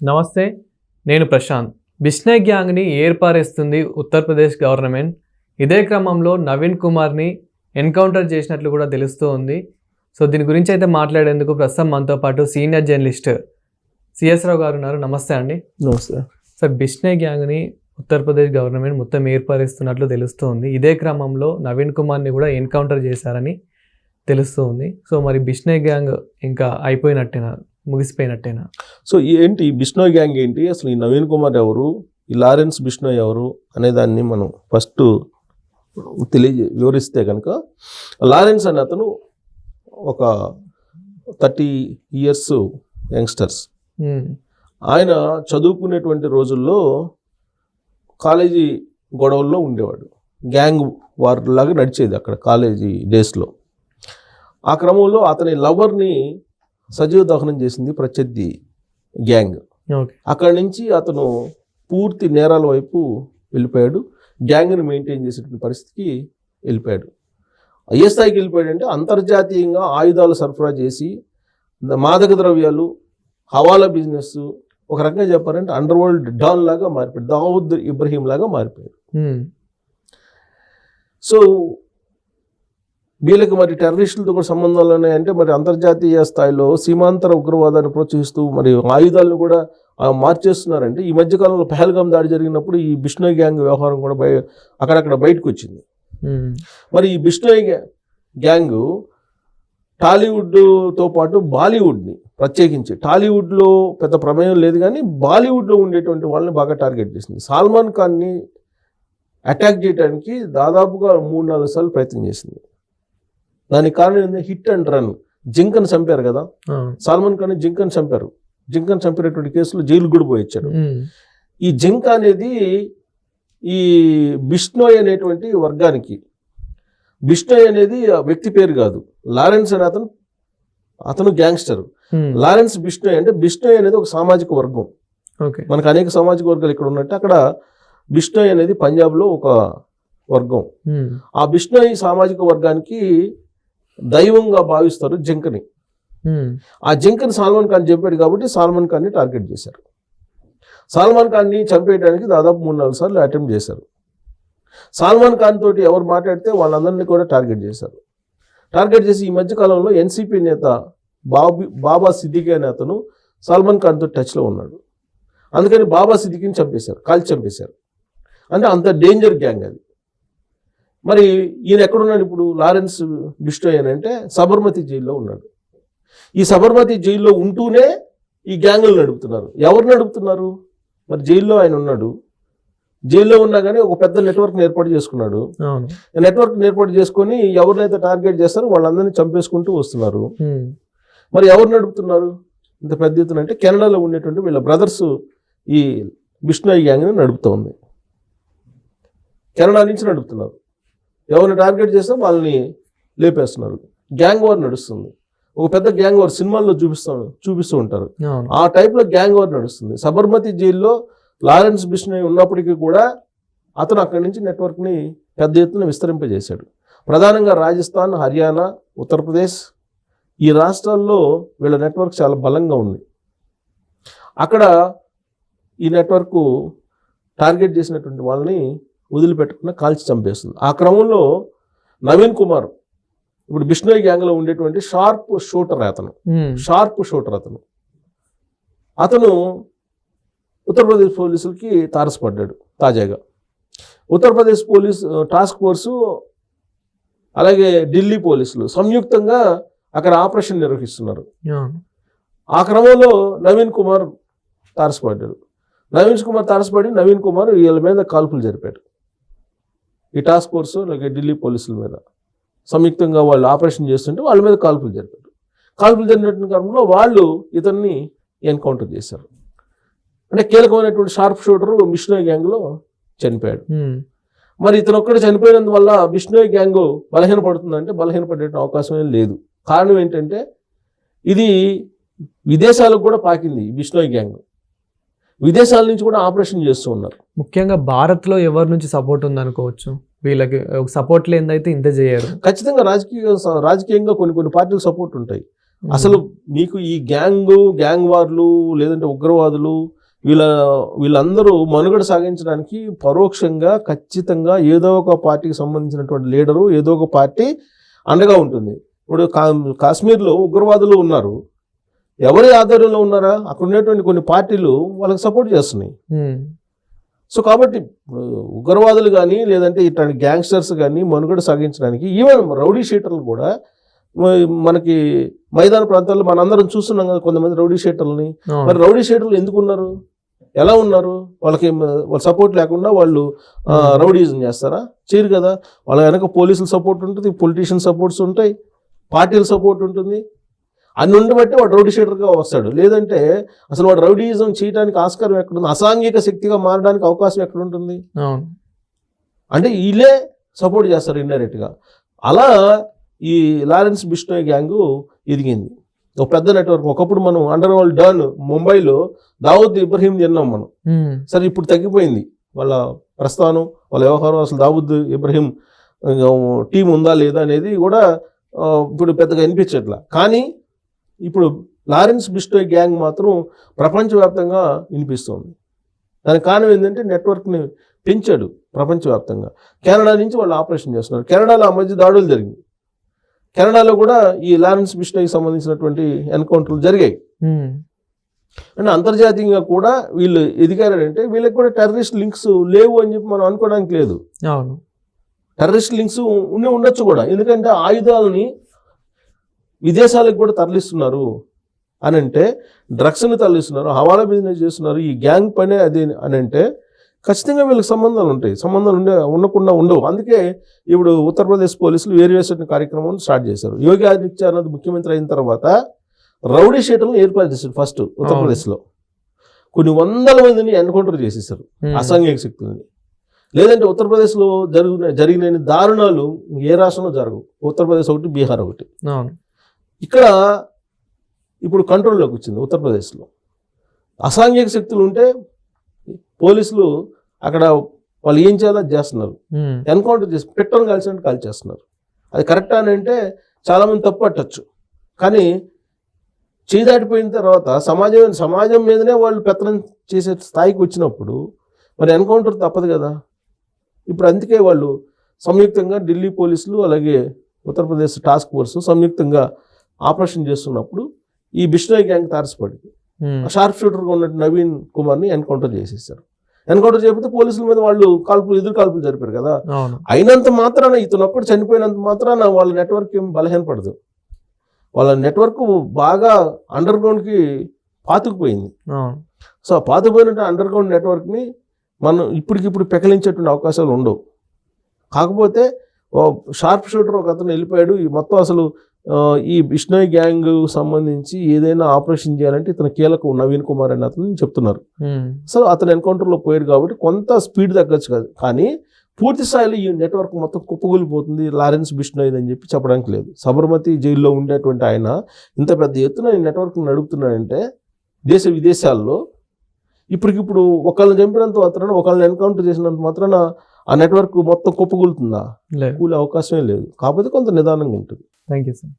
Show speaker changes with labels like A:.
A: నమస్తే, నేను ప్రశాంత్. బిష్నోయ్ గ్యాంగ్ని ఏర్పారేస్తుంది ఉత్తరప్రదేశ్ గవర్నమెంట్. ఇదే క్రమంలో నవీన్ కుమార్ని ఎన్కౌంటర్ చేసినట్లు కూడా తెలుస్తూ ఉంది. సో దీని గురించి అయితే మాట్లాడేందుకు ప్రస్తుతం మనతో పాటు సీనియర్ జర్నలిస్ట్ సిఎస్ రావు గారు ఉన్నారు. నమస్తే అండి.
B: నమస్తే
A: సార్, బిష్నోయ్ గ్యాంగ్ని ఉత్తరప్రదేశ్ గవర్నమెంట్ మొత్తం ఏర్పారేస్తున్నట్లు తెలుస్తూ ఉంది. ఇదే క్రమంలో నవీన్ కుమార్ని కూడా ఎన్కౌంటర్ చేశారని తెలుస్తూ ఉంది. సో మరి బిష్నోయ్ గ్యాంగ్ ఇంకా అయిపోయినట్టేనా, ముగిసిపోయినట్టేనా?
B: సో ఏంటి బిష్నోయ్ గ్యాంగ్ ఏంటి, అసలు ఈ నవీన్ కుమార్ ఎవరు, ఈ లారెన్స్ బిష్నోయ్ ఎవరు అనేదాన్ని మనం ఫస్ట్ వివరిస్తే కనుక, లారెన్స్ అనే అతను ఒక 30 years యంగ్స్టర్స్. ఆయన చదువుకునేటువంటి రోజుల్లో కాలేజీ గొడవల్లో ఉండేవాడు. గ్యాంగ్ వార్ లాగా నడిచేది అక్కడ కాలేజీ డేస్లో. ఆ క్రమంలో అతని లవర్ని సజీవ దహనం చేసింది ప్రత్యర్థి గ్యాంగ్. అక్కడి నుంచి అతను పూర్తి నేరాల వైపు వెళ్ళిపోయాడు. గ్యాంగ్ని మెయింటైన్ చేసేటువంటి పరిస్థితికి వెళ్ళిపోయాడు. ఏ స్థాయికి వెళ్ళిపోయాడంటే, అంతర్జాతీయంగా ఆయుధాలు సరఫరా చేసి మాదక ద్రవ్యాలు, హవాలా బిజినెస్, ఒక రకంగా చెప్పారంటే అండర్ వరల్డ్ డాన్ లాగా మారిపోయాడు, దావుద్ ఇబ్రహీం లాగా మారిపోయాడు. సో వీళ్ళకి మరి టెర్రరిస్టులతో కూడా సంబంధాలు ఉన్నాయంటే, మరి అంతర్జాతీయ స్థాయిలో సీమాంతర ఉగ్రవాదాన్ని ప్రోత్సహిస్తూ మరి ఆయుధాలను కూడా మార్చేస్తున్నారంటే, ఈ మధ్యకాలంలో పహల్గామ్ దాడి జరిగినప్పుడు ఈ బిష్నోయ్ గ్యాంగ్ వ్యవహారం కూడా అక్కడక్కడ బయటకు వచ్చింది. మరి ఈ బిష్నోయ్ గ్యాంగ్ టాలీవుడ్తో పాటు బాలీవుడ్ని, ప్రత్యేకించి టాలీవుడ్లో పెద్ద ప్రమేయం లేదు కానీ బాలీవుడ్లో ఉండేటువంటి వాళ్ళని బాగా టార్గెట్ చేసింది. సల్మాన్ ఖాన్ని అటాక్ చేయడానికి దాదాపుగా 3-4 సార్లు ప్రయత్నం చేసింది. దానికి కారణం ఏంటంటే, హిట్ అండ్ రన్. జింకన్ చంపారు కదా, సల్మాన్ ఖాన్ జింకన్ చంపారు. జింకన్ చంపినటువంటి కేసులో జైలు కూడా పోయి వచ్చాడు. ఈ జింక అనేది ఈ బిష్నోయ్ అనేటువంటి వర్గానికి, బిష్నోయ్ అనేది వ్యక్తి పేరు కాదు, లారెన్స్ అనే అతను గ్యాంగ్స్టర్. లారెన్స్ బిష్నోయ్ అంటే, బిష్నోయ్ అనేది ఒక సామాజిక వర్గం. మనకు అనేక సామాజిక వర్గాలు ఇక్కడ ఉన్నట్టు అక్కడ బిష్నోయ్ అనేది పంజాబ్లో ఒక వర్గం. ఆ బిష్నోయ్ సామాజిక వర్గానికి దైవంగా భావిస్తారు జింకని. ఆ జింకని సల్మాన్ ఖాన్ చంపాడు కాబట్టి సల్మాన్ ఖాన్ని టార్గెట్ చేశారు. సల్మాన్ ఖాన్ని చంపేయడానికి దాదాపు 3-4 సార్లు అటెంప్ట్ చేశారు. సల్మాన్ ఖాన్ తోటి ఎవరు మాట్లాడితే వాళ్ళందరినీ కూడా టార్గెట్ చేశారు. టార్గెట్ చేసి ఈ మధ్యకాలంలో ఎన్సీపీ నేత బాబా సిద్దికీ అనే అతను సల్మాన్ ఖాన్తో టచ్లో ఉన్నాడు. అందుకని బాబా సిద్దికీని చంపేశారు, కాల్చి చంపేశారు. అంటే అంత డేంజర్ గ్యాంగ్ అది. మరి ఈయన ఎక్కడున్నాడు ఇప్పుడు, లారెన్స్ బిష్నోయ్ అని అంటే సబర్మతి జైల్లో ఉన్నాడు. ఈ సబర్మతి జైల్లో ఉంటూనే ఈ గ్యాంగులు నడుపుతున్నారు. ఎవరు నడుపుతున్నారు? మరి జైల్లో ఆయన ఉన్నాడు. జైల్లో ఉన్నా కానీ ఒక పెద్ద నెట్వర్క్ని ఏర్పాటు చేసుకున్నాడు. నెట్వర్క్ని ఏర్పాటు చేసుకొని ఎవరినైతే టార్గెట్ చేస్తారో వాళ్ళందరినీ చంపేసుకుంటూ వస్తున్నారు. మరి ఎవరు నడుపుతున్నారు ఇంత పెద్ద ఎత్తున అంటే, కెనడాలో ఉండేటువంటి వీళ్ళ బ్రదర్స్ ఈ బిష్నోయ్ గ్యాంగ్ని నడుపుతూ ఉంది. కెనడా నుంచి నడుపుతున్నారు. ఎవరిని టార్గెట్ చేస్తే వాళ్ళని లేపేస్తున్నారు. గ్యాంగ్ వార్ నడుస్తుంది. ఒక పెద్ద గ్యాంగ్ వార్ సినిమాల్లో చూపిస్తూ ఉంటారు. ఆ టైప్లో గ్యాంగ్ వార్ నడుస్తుంది. సబర్మతి జైల్లో లారెన్స్ బిష్నోయ్ ఉన్నప్పటికీ కూడా అతను అక్కడి నుంచి నెట్వర్క్ని పెద్ద ఎత్తున విస్తరింపజేశాడు. ప్రధానంగా రాజస్థాన్, హర్యానా, ఉత్తరప్రదేశ్ ఈ రాష్ట్రాల్లో వీళ్ళ నెట్వర్క్ చాలా బలంగా ఉంది. అక్కడ ఈ నెట్వర్క్ టార్గెట్ చేసినటువంటి వాళ్ళని వదిలిపెట్టకుండా కాల్చి చంపేస్తుంది. ఆ క్రమంలో నవీన్ కుమార్ ఇప్పుడు బిష్నోయ్ గ్యాంగ్లో ఉండేటువంటి షార్ప్ షూటర్ అతను ఉత్తరప్రదేశ్ పోలీసులకి తారసపడ్డాడు. తాజాగా ఉత్తరప్రదేశ్ పోలీస్ టాస్క్ ఫోర్సు అలాగే ఢిల్లీ పోలీసులు సంయుక్తంగా అక్కడ ఆపరేషన్ నిర్వహిస్తున్నారు. ఆ క్రమంలో నవీన్ కుమార్ తారసపడ్డాడు. నవీన్ కుమార్ వీళ్ళ మీద కాల్పులు జరిపాడు. ఈ టాస్క్ ఫోర్సు అలాగే ఢిల్లీ పోలీసుల మీద సంయుక్తంగా వాళ్ళు ఆపరేషన్ చేస్తుంటే వాళ్ళ మీద కాల్పులు జరిపారు. కాల్పులు జరిగినటువంటి క్రమంలో వాళ్ళు ఇతన్ని ఎన్కౌంటర్ చేశారు. అంటే కీలకమైనటువంటి షార్ప్ షూటర్ బిష్నోయ్ గ్యాంగ్లో చనిపోయాడు. మరి ఇతను ఒక్కడే చనిపోయినందువల్ల బిష్నోయ్ గ్యాంగ్ బలహీనపడుతుందంటే బలహీనపడే అవకాశం ఏం లేదు. కారణం ఏంటంటే, ఇది విదేశాలకు కూడా పాకింది. బిష్నోయ్ గ్యాంగ్ విదేశాల నుంచి కూడా ఆపరేషన్ చేస్తూ ఉన్నారు.
A: ముఖ్యంగా భారత్లో ఎవరి నుంచి సపోర్ట్ ఉందనుకోవచ్చు? వీళ్ళకి సపోర్ట్ లేదైతే ఇంత చేయరు.
B: ఖచ్చితంగా రాజకీయంగా కొన్ని పార్టీలు సపోర్ట్ ఉంటాయి. అసలు మీకు ఈ గ్యాంగ్ వార్లు లేదంటే ఉగ్రవాదులు వీళ్ళందరూ మనుగడ సాగించడానికి పరోక్షంగా ఖచ్చితంగా ఏదో ఒక పార్టీకి సంబంధించినటువంటి లీడరు ఏదో ఒక పార్టీ అండగా ఉంటుంది. ఇప్పుడు కాశ్మీర్లో ఉగ్రవాదులు ఉన్నారు, ఎవరి ఆధ్వర్యంలో ఉన్నారా? అక్కడ ఉన్నటువంటి కొన్ని పార్టీలు వాళ్ళకి సపోర్ట్ చేస్తున్నాయి. సో కాబట్టి ఉగ్రవాదులు కానీ లేదంటే ఇట్లాంటి గ్యాంగ్స్టర్స్ కానీ మనుగడ సాగించడానికి ఈవెన్ రౌడీ షీటర్లు కూడా మనకి మైదాన ప్రాంతాల్లో మనందరం చూస్తున్నాం కదా కొంతమంది రౌడీ షీటర్లని. మరి రౌడీ షీటర్లు ఎందుకు ఉన్నారు, ఎలా ఉన్నారు? వాళ్ళ సపోర్ట్ లేకుండా వాళ్ళు రౌడీజం చేస్తారా? చేయరు కదా. వాళ్ళ వెనక పోలీసుల సపోర్ట్ ఉంటుంది, పొలిటీషియన్ సపోర్ట్స్ ఉంటాయి, పార్టీల సపోర్ట్ ఉంటుంది. అన్ని ఉండబట్టి వాడు రౌడీ షీటర్గా వస్తాడు. లేదంటే అసలు వాడు రౌడీజం చేయడానికి ఆస్కారం ఎక్కడుంది? అసాంఘిక శక్తిగా మారడానికి అవకాశం ఎక్కడుంటుంది? అంటే వీళ్ళే సపోర్ట్ చేస్తారు ఇండైరెక్ట్గా. అలా ఈ లారెన్స్ బిష్నోయ్ గ్యాంగు ఎదిగింది, ఒక పెద్ద నెట్వర్క్. ఒకప్పుడు మనం అండర్ వరల్డ్ డాన్ ముంబైలో దావూద్ ఇబ్రహీం తిన్నాం మనం. సరే ఇప్పుడు తగ్గిపోయింది వాళ్ళ ప్రస్థానం, వాళ్ళ వ్యవహారం. అసలు దావూద్ ఇబ్రహీం టీం ఉందా లేదా అనేది కూడా ఇప్పుడు పెద్దగా వినిపించట్లా. కానీ ఇప్పుడు లారెన్స్ బిష్నోయ్ గ్యాంగ్ మాత్రం ప్రపంచవ్యాప్తంగా వినిపిస్తుంది. దానికి కారణం ఏంటంటే నెట్వర్క్ని పెంచాడు ప్రపంచవ్యాప్తంగా. కెనడా నుంచి వాళ్ళు ఆపరేషన్ చేస్తున్నారు. కెనడాలో ఆ మధ్య దాడులు జరిగింది. కెనడాలో కూడా ఈ లారెన్స్ బిష్నోయ్కి సంబంధించినటువంటి ఎన్కౌంటర్లు జరిగాయి. అంటే అంతర్జాతీయంగా కూడా వీళ్ళు ఎదిగారంటే వీళ్ళకి కూడా టెర్రరిస్ట్ లింక్స్ లేవు అని చెప్పి మనం అనుకోవడానికి లేదు. టెర్రరిస్ట్ లింక్స్ ఉండొచ్చు కూడా, ఎందుకంటే ఆయుధాలని విదేశాలకు కూడా తరలిస్తున్నారు అని అంటే, డ్రగ్స్ని తరలిస్తున్నారు, హవాలా బిజినెస్ చేస్తున్నారు, ఈ గ్యాంగ్ పనే అది అని అంటే ఖచ్చితంగా వీళ్ళకి సంబంధాలు ఉంటాయి. సంబంధాలు ఉండకుండా ఉండవు. అందుకే ఇప్పుడు ఉత్తరప్రదేశ్ పోలీసులు వేరియేషన్ కార్యక్రమం స్టార్ట్ చేశారు. యోగి ఆదిత్యనాథ్ ముఖ్యమంత్రి అయిన తర్వాత రౌడీ షీటర్లను ఏర్పాటు చేశారు. ఫస్ట్ ఉత్తరప్రదేశ్లో కొన్ని వందల మందిని ఎన్కౌంటర్ చేసేసారు అసాంఘిక శక్తులని. లేదంటే ఉత్తరప్రదేశ్లో జరిగిన దారుణాలు ఏ రాష్ట్రంలో జరగవు. ఉత్తరప్రదేశ్ ఒకటి, బీహార్ ఒకటి. ఇక్కడ ఇప్పుడు కంట్రోల్లోకి వచ్చింది ఉత్తరప్రదేశ్లో. అసాంఘిక శక్తులు ఉంటే పోలీసులు అక్కడ వాళ్ళు ఏం చేయాలో చేస్తున్నారు, ఎన్కౌంటర్ చేసి పెట్టని కాల్చినట్టు కాల్ చేస్తున్నారు. అది కరెక్ట్ అని అంటే చాలామంది తప్పు పట్టచ్చు. కానీ చేదాటిపోయిన తర్వాత సమాజం మీదనే వాళ్ళు పెత్తనం చేసే స్థాయికి వచ్చినప్పుడు మరి ఎన్కౌంటర్ తప్పదు కదా. ఇప్పుడు అందుకే వాళ్ళు సంయుక్తంగా ఢిల్లీ పోలీసులు అలాగే ఉత్తరప్రదేశ్ టాస్క్ ఫోర్స్ సంయుక్తంగా ఆపరేషన్ చేస్తున్నప్పుడు ఈ బిష్నోయ్ గ్యాంగ్ తారసపడింది. షార్ప్ షూటర్గా ఉన్న నవీన్ కుమార్ని ఎన్కౌంటర్ చేసేసారు. ఎన్కౌంటర్ చేయకపోతే పోలీసుల మీద వాళ్ళు ఎదురు కాల్పులు జరిపారు కదా. అయినంత మాత్రాన ఇతను ఒక్కడు చనిపోయినంత మాత్రాన వాళ్ళ నెట్వర్క్ ఏం బలహీనపడదు. వాళ్ళ నెట్వర్క్ బాగా అండర్ గ్రౌండ్కి పాతుకుపోయింది. సో పాతుకుపోయినట్టు అండర్ గ్రౌండ్ నెట్వర్క్ని మనం ఇప్పటికిప్పుడు పెకలించేటువంటి అవకాశాలు ఉండవు. కాకపోతే షార్ప్ షూటర్ ఒక అతను వెళ్ళిపోయాడు. ఈ మొత్తం అసలు ఈ బిష్నోయ్ గ్యాంగ్ సంబంధించి ఏదైనా ఆపరేషన్ చేయాలంటే ఇతను కీలకం నవీన్ కుమార్ అని అతను చెప్తున్నారు. సో అతను ఎన్కౌంటర్లో పోయాడు కాబట్టి కొంత స్పీడ్ తగ్గచ్చు కాదు, కానీ పూర్తి స్థాయిలో ఈ నెట్వర్క్ మొత్తం కుప్పగూలిపోతుంది లారెన్స్ బిష్నోయ్ అని చెప్పి చెప్పడానికి లేదు. సబర్మతి జైల్లో ఉండేటువంటి ఆయన ఇంత పెద్ద ఎత్తున ఈ నెట్వర్క్ నడుపుతున్నాడంటే దేశ విదేశాల్లో ఇప్పటికిప్పుడు ఒకళ్ళని చంపినంత మాత్రాన ఒకళ్ళని ఎన్కౌంటర్ చేసినంత మాత్రాన ఆ నెట్వర్క్ మొత్తం కుప్పగూలుతుందా? కూలే అవకాశమే లేదు. కాకపోతే కొంత నిదానంగా ఉంటుంది.
A: Thank you sir.